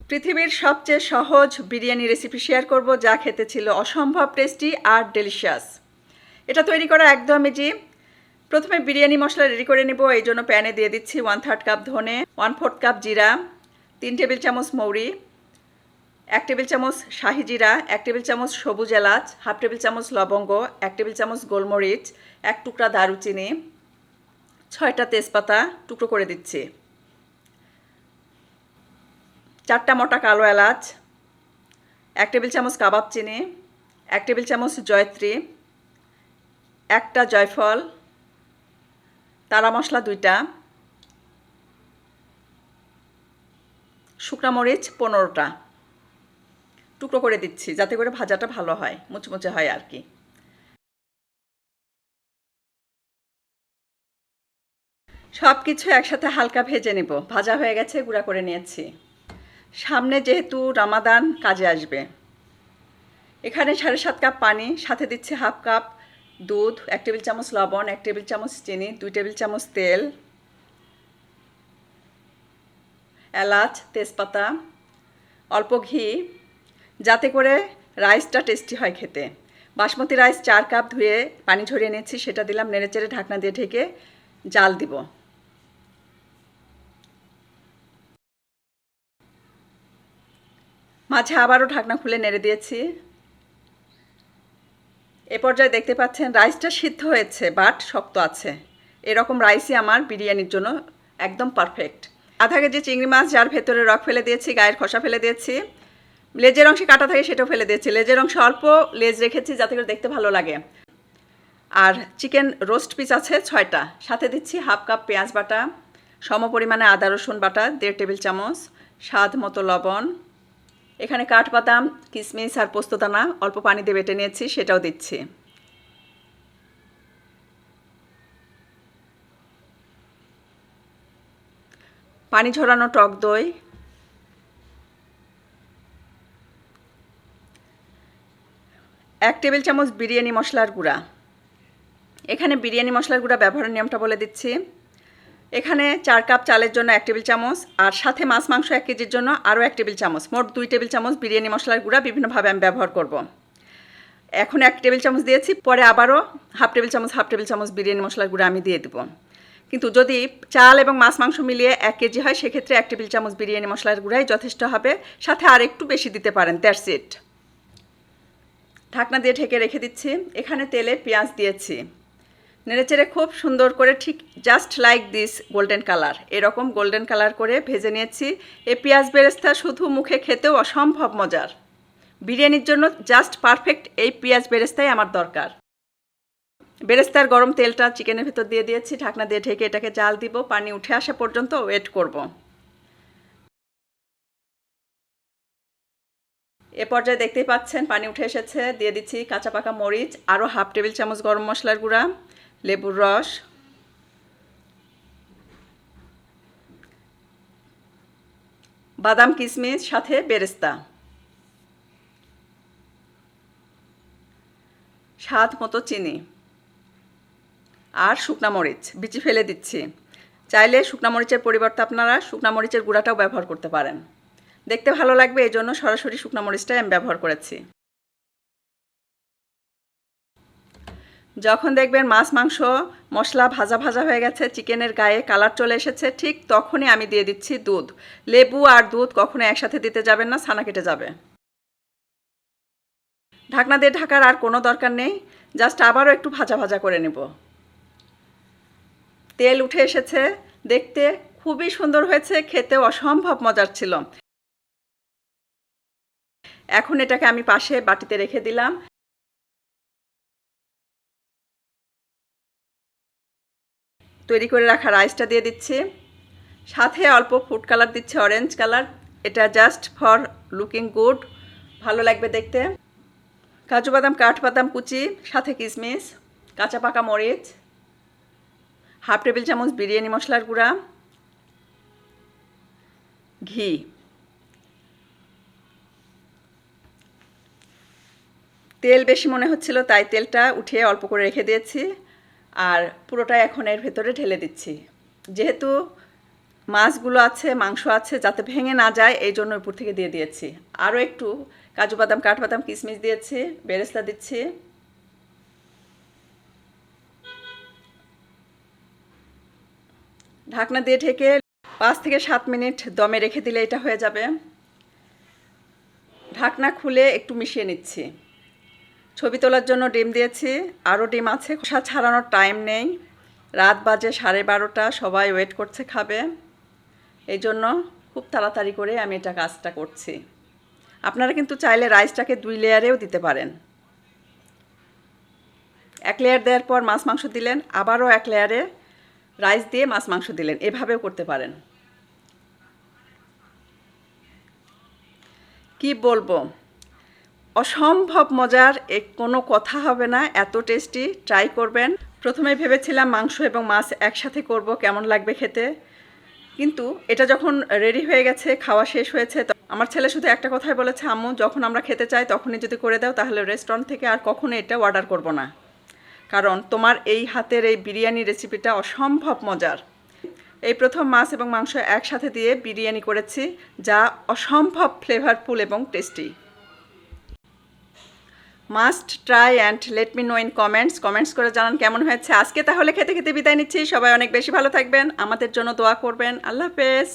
পৃথিবীর সবচেয়ে সহজ বিরিয়ানি রেসিপি শেয়ার করব, যা খেতে ছিল অসম্ভব টেস্টি আর ডেলিশিয়াস। এটা তৈরি করা একদম ইজি। প্রথমে বিরিয়ানি মশলা রেডি করে নেব। এই জন্য প্যানে দিয়ে দিচ্ছি 1/3 কাপ ধনে, 1/4 কাপ জিরা, 3 টেবিল চামচ মৌরি, 1 টেবিল চামচ শাহি জিরা, 1 টেবিল চামচ সবুজ এলাচ, 1/2 টেবিল চামচ লবঙ্গ, 1 টেবিল চামচ গোলমরিচ, 1 টুকরা দারুচিনি, 6টা তেজপাতা টুকরো করে দিচ্ছি, 4টা মোটা কালো এলাচ, 1 টেবিল চামচ কাবাব চিনি, 1 টেবিল চামচ জয়ত্রী, 1টা জয়ফল, তারা মশলা 2টা, শুকনা মরিচ 15টা টুকরো করে দিচ্ছি, যাতে করে ভাজাটা ভালো হয়, মুচমুচে হয় আর কি। সব কিছু একসাথে হালকা ভেজে নেব। ভাজা হয়ে গেছে, গুঁড়া করে নিয়েছি। সামনে যেহেতু রামাদান কাজে আসবে, এখানে 7.5 কাপ পানি, সাথে দিচ্ছি 1/2 কাপ দুধ, 1 টেবিল চামচ লবণ, 1 টেবিল চামচ চিনি, 2 টেবিল চামচ তেল, এলাচ, তেজপাতা, অল্প ঘি, যাতে করে রাইসটা টেস্টি হয় খেতে। বাসমতি রাইস 4 কাপ ধুয়ে পানি ঝরিয়ে নিয়েছি, সেটা দিলাম, নেড়েচেড়ে ঢাকনা দিয়ে ঢেকে জাল দিব। মাঝে আবারও ঢাকনা খুলে নেড়ে দিয়েছি। এ পর্যায়ে দেখতে পাচ্ছেন রাইসটা সিদ্ধ হয়েছে, বাট শক্ত আছে। এরকম রাইসই আমার বিরিয়ানির জন্য একদম পারফেক্ট। আধা কেজি চিংড়ি মাছ, যার ভেতরে রক ফেলে দিয়েছি, গায়ের খোসা ফেলে দিয়েছি, লেজের অংশে কাটা থাকে সেটাও ফেলে দিয়েছি। লেজের অংশে অল্প লেজ রেখেছি যাতে করে দেখতে ভালো লাগে। আর চিকেন রোস্ট পিস আছে 6টা। সাথে দিচ্ছি 1/2 কাপ পেঁয়াজ বাটা, সম পরিমাণে আদা রসুন বাটা 1.5 টেবিল চামচ, স্বাদ মতো লবণ। এখানে কাঠবাদাম, কিশমিশ আর পোস্তদানা অল্প পানি দিয়ে বেটে নিয়েছি, সেটাও দিচ্ছি। পানি ঝরানো টক দই, 1 টেবিল চামচ বিরিয়ানি মশলার গুঁড়া। এখানে বিরিয়ানি মশলার গুঁড়া ব্যবহারের নিয়মটা বলে দিচ্ছি। এখানে 4 কাপ চালের জন্য 1 টেবিল চামচ, আর সাথে মাছ মাংস 1 কেজির জন্য আরও 1 টেবিল চামচ, মোট 2 টেবিল চামচ বিরিয়ানি মশলার গুঁড়া বিভিন্নভাবে আমি ব্যবহার করব। এখন 1 টেবিল চামচ দিয়েছি, পরে আবারও 1/2 টেবিল চামচ বিরিয়ানি মশলার গুঁড়া আমি দিয়ে দেবো। কিন্তু যদি চাল এবং মাছ মাংস মিলিয়ে 1 কেজি হয়, সেক্ষেত্রে 1 টেবিল চামচ বিরিয়ানি মশলার গুঁড়াই যথেষ্ট হবে, সাথে আর একটু বেশি দিতে পারেন। That's it. ঢাকনা দিয়ে ঢেকে রেখে দিচ্ছি। এখানে তেলে পেঁয়াজ দিয়েছি, নেড়েচেড়ে খুব সুন্দর করে, ঠিক just like this golden colour, এরকম গোল্ডেন কালার করে ভেজে নিয়েছি। এই পেঁয়াজ বেরেস্তা শুধু মুখে খেতেও অসম্ভব মজার। বিরিয়ানির জন্য জাস্ট পারফেক্ট এই পেঁয়াজ বেরেস্তাই আমার দরকার। বেরেস্তার গরম তেলটা চিকেনের ভেতর দিয়ে দিয়েছি, ঢাকনা দিয়ে ঢেকে এটাকে জাল দিব। পানি উঠে আসা পর্যন্ত ওয়েট করব। এ পর্যায়ে দেখতেই পাচ্ছেন পানি উঠে এসেছে। দিয়ে দিচ্ছি কাঁচা পাকা মরিচ, আরও 1/2 টেবিল চামচ গরম মশলার গুঁড়া, লেবুর রস, বাদাম কিশমিশ, সাথে বেরেস্তা, স্বাদ মতো চিনি, আর শুকনা মরিচ বিচি ফেলে দিচ্ছি। চাইলে শুকনা মরিচের পরিবর্তে আপনারা শুকনা মরিচের গুঁড়াটাও ব্যবহার করতে পারেন, দেখতে ভালো লাগবে, এই জন্য সরাসরি শুকনা মরিচটাই আমি ব্যবহার করেছি। যখন দেখবেন মাছ মাংস মশলা ভাজা ভাজা হয়ে গেছে, চিকেনের গায়ে কালার চলে এসেছে, ঠিক তখনই আমি দিয়ে দিচ্ছি দুধ। লেবু আর দুধ কখনো একসাথে দিতে যাবেন না, ছানা কেটে যাবে। ঢাকনা দিয়ে ঢাকার আর কোনো দরকার নেই, জাস্ট আবারও একটু ভাজা ভাজা করে নেব। তেল উঠে এসেছে, দেখতে খুবই সুন্দর হয়েছে, খেতেও অসম্ভব মজার ছিল। এখন এটাকে আমি পাশে বাটিতে রেখে দিলাম। তৈরি করে রাখা রাইসটা দিয়ে দিচ্ছি, সাথে অল্প ফুড কালার দিচ্ছি, অরেঞ্জ কালার। এটা জাস্ট ফর লুকিং গুড, ভালো লাগবে দেখতে। কাজু বাদাম, কাঠবাদাম কুচি, সাথে কিশমিশ, কাঁচা পাকা মরিচ, 1/2 টেবিল চামচ বিরিয়ানি মশলার গুঁড়া, ঘি। তেল বেশি মনে হচ্ছিল, তাই তেলটা উঠিয়ে অল্প করে রেখে দিয়েছি, আর পুরোটা এখন এর ভেতরে ঢেলে দিচ্ছি। যেহেতু মাছগুলো আছে, মাংস আছে, যাতে ভেঙে না যায় এই জন্য উপর থেকে দিয়ে দিয়েছি। আরও একটু কাজু বাদাম, কাঠবাদাম, কিশমিশ দিয়েছি, বেরেস্তা দিচ্ছি। ঢাকনা দিয়ে ঢেকে 5 থেকে 7 মিনিট দমে রেখে দিলে এটা হয়ে যাবে। ঢাকনা খুলে একটু মিশিয়ে নিচ্ছি। ছবি তোলার জন্য ডিম দিয়েছি, আরও ডিম আছে। খোসা ছাড়ানোর টাইম নেই, রাত বাজে 12:30, সবাই ওয়েট করছে খাবে, এই জন্য খুব তাড়াতাড়ি করে আমি এটা কাজটা করছি। আপনারা কিন্তু চাইলে রাইসটাকে 2 লেয়ারেও দিতে পারেন। 1 লেয়ার দেওয়ার পর মাছ মাংস দিলেন, আবারও 1 লেয়ারে রাইস দিয়ে মাছ মাংস দিলেন, এভাবেও করতে পারেন। কি বলবো, অসম্ভব মজার, কোনো কথা হবে না, এত টেস্টি। ট্রাই করবেন। প্রথমে ভেবেছিলাম মাংস এবং মাছ একসাথে করব, কেমন লাগবে খেতে, কিন্তু এটা যখন রেডি হয়ে গেছে, খাওয়া শেষ হয়েছে, আমার ছেলে শুধু একটা কথাই বলেছে, আম্মু যখন আমরা খেতে চাই তখনই যদি করে দাও, তাহলে রেস্টুরেন্ট থেকে আর কখনো এটা অর্ডার করব না, কারণ তোমার এই হাতের এই বিরিয়ানি রেসিপিটা অসম্ভব মজার। এই প্রথম মাছ এবং মাংস একসাথে দিয়ে বিরিয়ানি করেছি, যা অসম্ভব ফ্লেভারফুল এবং tasty. Must try and let me no in comments করে জানান কেমন হয়েছে। আজকে তাহলে খেতে খেতে বিদায় নিচ্ছি। সবাই অনেক বেশি ভালো থাকবেন, আমাদের জন্য দোয়া করবেন। আল্লাহ হাফেজ।